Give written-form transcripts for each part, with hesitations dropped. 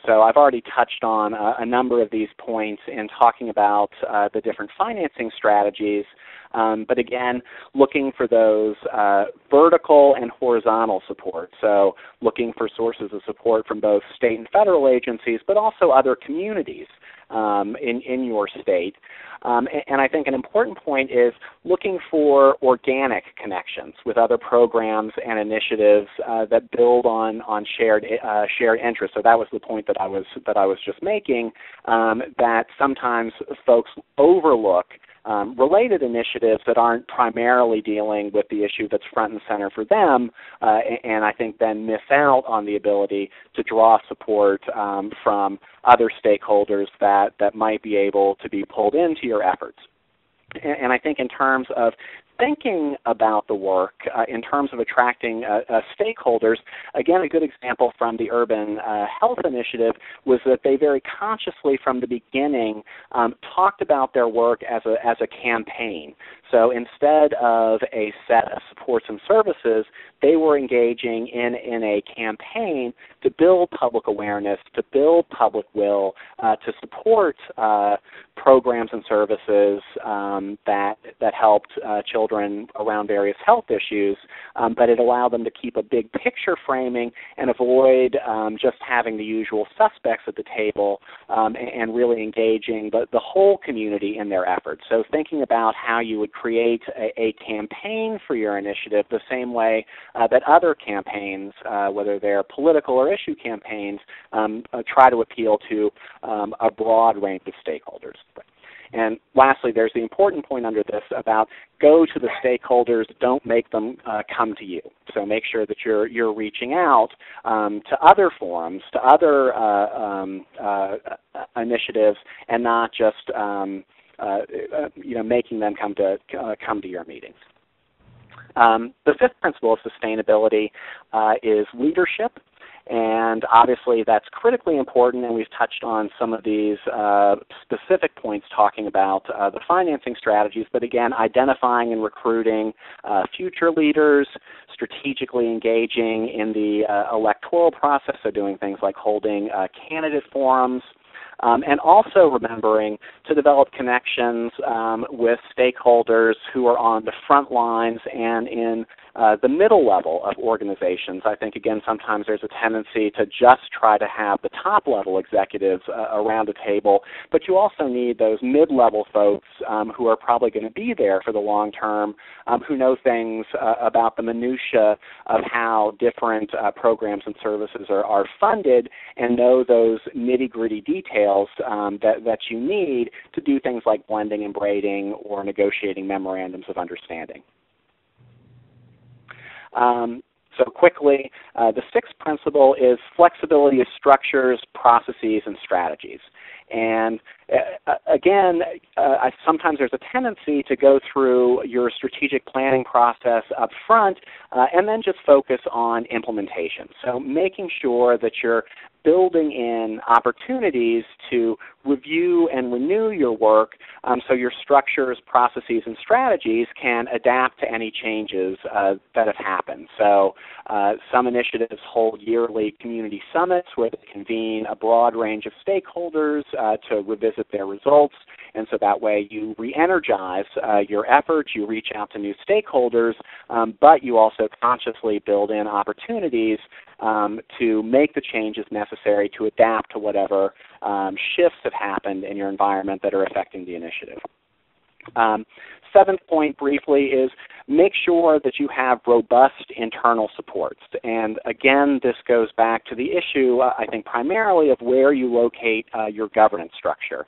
So I've already touched on a number of these points in talking about the different financing strategies, but again, looking for those vertical and horizontal support. So looking for sources of support from both state and federal agencies, but also other communities in your state. And I think an important point is looking for organic connections with other programs and initiatives that build on shared interests. So that was the point that I was just making, that sometimes folks overlook related initiatives that aren't primarily dealing with the issue that's front and center for them, and I think then miss out on the ability to draw support from other stakeholders that might be able to be pulled into your efforts. And I think in terms of thinking about the work, in terms of attracting stakeholders, again, a good example from the Urban Health Initiative was that they very consciously from the beginning talked about their work as a campaign. So instead of a set of supports and services, they were engaging in a campaign to build public awareness, to build public will, to support programs and services that helped children around various health issues, but it allowed them to keep a big picture framing and avoid just having the usual suspects at the table and really engaging the whole community in their efforts. So thinking about how you would create a campaign for your initiative the same way that other campaigns, whether they're political or issue campaigns, try to appeal to a broad range of stakeholders. And lastly, there's the important point under this about go to the stakeholders, don't make them come to you. So make sure that you're reaching out to other forums, to other initiatives, and not just making them come to your meetings. The fifth principle of sustainability is leadership. And obviously that's critically important, and we've touched on some of these specific points talking about the financing strategies, but again, identifying and recruiting future leaders, strategically engaging in the electoral process, so doing things like holding candidate forums, and also remembering to develop connections with stakeholders who are on the front lines and in the middle level of organizations. I think, again, sometimes there's a tendency to just try to have the top-level executives around a table, but you also need those mid-level folks who are probably going to be there for the long term, who know things about the minutia of how different programs and services are funded and know those nitty-gritty details that you need to do things like blending and braiding or negotiating memorandums of understanding. So quickly, the sixth principle is flexibility of structures, processes, and strategies. And again, sometimes there's a tendency to go through your strategic planning process up front and then just focus on implementation. So making sure that you're building in opportunities to review and renew your work so your structures, processes, and strategies can adapt to any changes that have happened. So some initiatives hold yearly community summits where they convene a broad range of stakeholders to revisit their results, and so that way you re-energize your efforts, you reach out to new stakeholders, but you also consciously build in opportunities to make the changes necessary to adapt to whatever shifts have happened in your environment that are affecting the initiative. Seventh point briefly is make sure that you have robust internal supports. And again, this goes back to the issue, I think, primarily of where you locate your governance structure.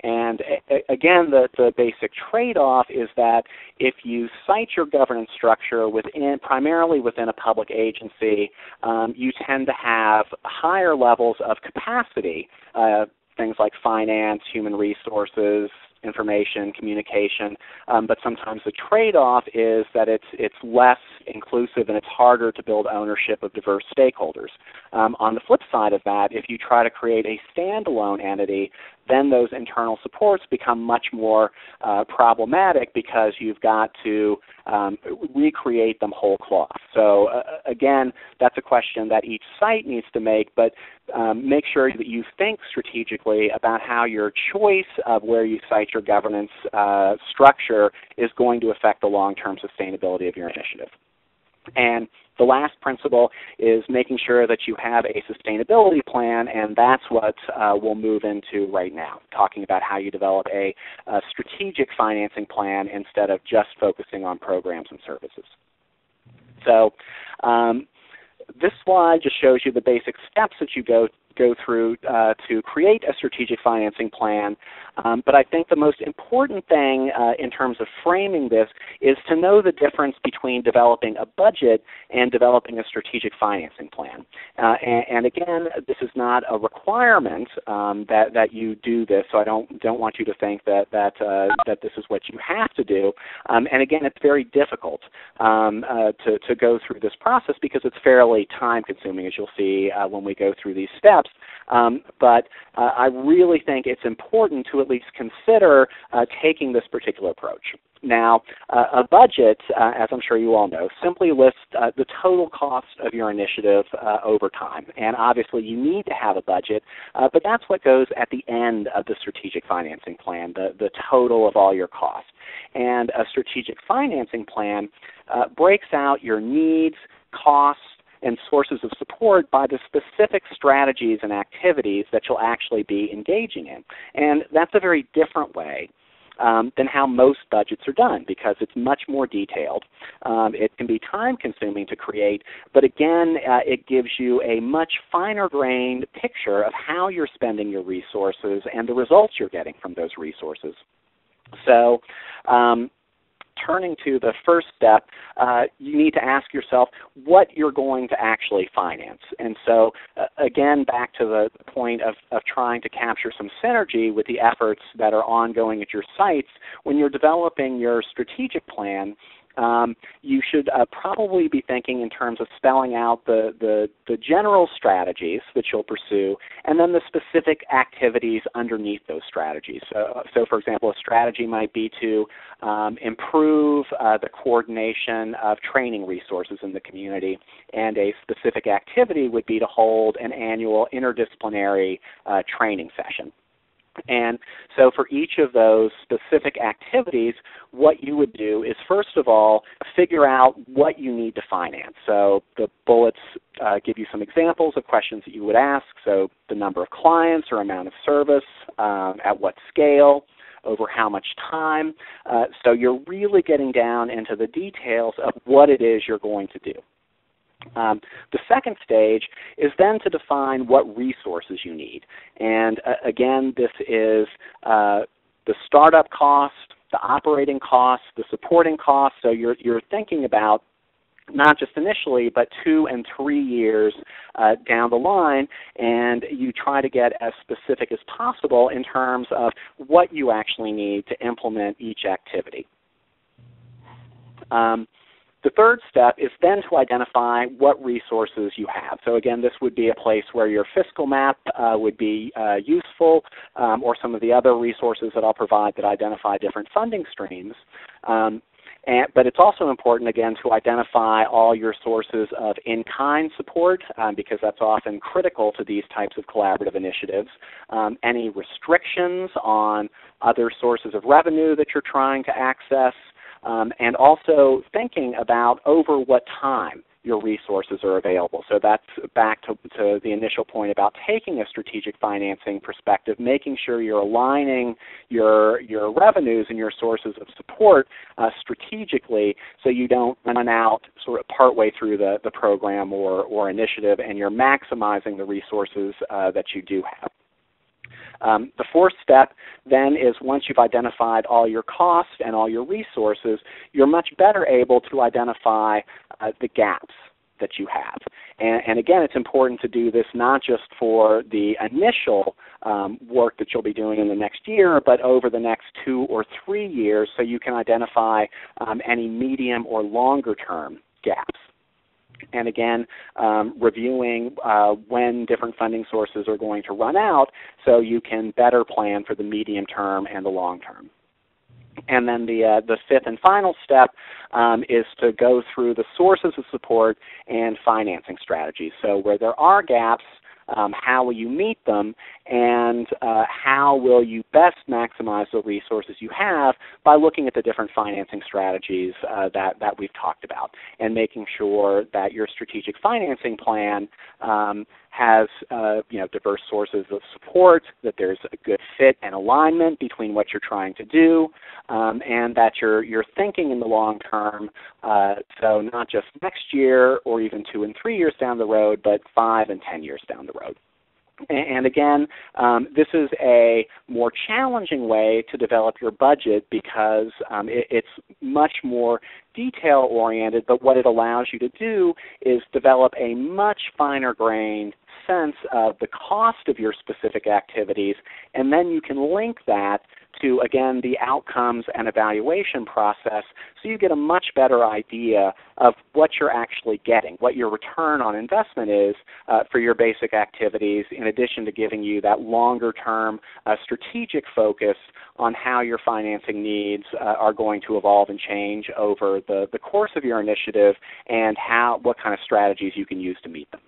And again, the basic trade-off is that if you site your governance structure primarily within a public agency, you tend to have higher levels of capacity, things like finance, human resources, information, communication, but sometimes the trade-off is that it's less inclusive and it's harder to build ownership of diverse stakeholders. On the flip side of that, if you try to create a standalone entity, then those internal supports become much more problematic because you've got to recreate them whole cloth. So again, that's a question that each site needs to make, but make sure that you think strategically about how your choice of where you cite your governance structure is going to affect the long-term sustainability of your initiative. And the last principle is making sure that you have a sustainability plan, and that's what we'll move into right now, talking about how you develop a strategic financing plan instead of just focusing on programs and services. So this slide just shows you the basic steps that you go through to create a strategic financing plan. But I think the most important thing in terms of framing this is to know the difference between developing a budget and developing a strategic financing plan. And again, this is not a requirement that you do this, so I don't want you to think that this is what you have to do. And again, it's very difficult to go through this process because it's fairly time-consuming, as you'll see when we go through these steps. But I really think it's important to at least consider taking this particular approach. Now, a budget, as I'm sure you all know, simply lists the total cost of your initiative over time. And obviously you need to have a budget, but that's what goes at the end of the strategic financing plan, the total of all your costs. And a strategic financing plan breaks out your needs, costs, and sources of support by the specific strategies and activities that you'll actually be engaging in. And that's a very different way than how most budgets are done because it's much more detailed. It can be time-consuming to create, but again, it gives you a much finer-grained picture of how you're spending your resources and the results you're getting from those resources. So, turning to the first step, you need to ask yourself what you're going to actually finance. And so, again, back to the point of trying to capture some synergy with the efforts that are ongoing at your sites, when you're developing your strategic plan, you should probably be thinking in terms of spelling out the general strategies that you'll pursue and then the specific activities underneath those strategies. So for example, a strategy might be to improve the coordination of training resources in the community, and a specific activity would be to hold an annual interdisciplinary training session. And so for each of those specific activities, what you would do is, first of all, figure out what you need to finance. So the bullets give you some examples of questions that you would ask. So the number of clients or amount of service, at what scale, over how much time. So you're really getting down into the details of what it is you're going to do. The second stage is then to define what resources you need. And again, this is the startup cost, the operating costs, the supporting costs. So you're thinking about not just initially, but 2 and 3 years down the line, and you try to get as specific as possible in terms of what you actually need to implement each activity. The third step is then to identify what resources you have. So again, this would be a place where your fiscal map would be useful, or some of the other resources that I'll provide that identify different funding streams. But it's also important, again, to identify all your sources of in-kind support, because that's often critical to these types of collaborative initiatives. Any restrictions on other sources of revenue that you're trying to access, and also thinking about over what time your resources are available. So that's back to the initial point about taking a strategic financing perspective, making sure you're aligning your revenues and your sources of support strategically so you don't run out sort of partway through the program or initiative, and you're maximizing the resources that you do have. The fourth step then is, once you've identified all your costs and all your resources, you're much better able to identify the gaps that you have. And again, it's important to do this not just for the initial work that you'll be doing in the next year, but over the next 2 or 3 years, so you can identify any medium or longer term gaps. And again, reviewing when different funding sources are going to run out so you can better plan for the medium term and the long term. And then the fifth and final step is to go through the sources of support and financing strategies. So where there are gaps, how will you meet them, and how will you best maximize the resources you have by looking at the different financing strategies that we've talked about, and making sure that your strategic financing plan has diverse sources of support, that there's a good fit and alignment between what you're trying to do, and that you're thinking in the long term, so not just next year or even 2 and 3 years down the road, but 5 and 10 years down the road. And again, this is a more challenging way to develop your budget because it's much more detail-oriented, but what it allows you to do is develop a much finer-grained sense of the cost of your specific activities, and then you can link that to, again, the outcomes and evaluation process, so you get a much better idea of what you're actually getting, what your return on investment is for your basic activities, in addition to giving you that longer-term strategic focus on how your financing needs are going to evolve and change over the course of your initiative, and what kind of strategies you can use to meet them.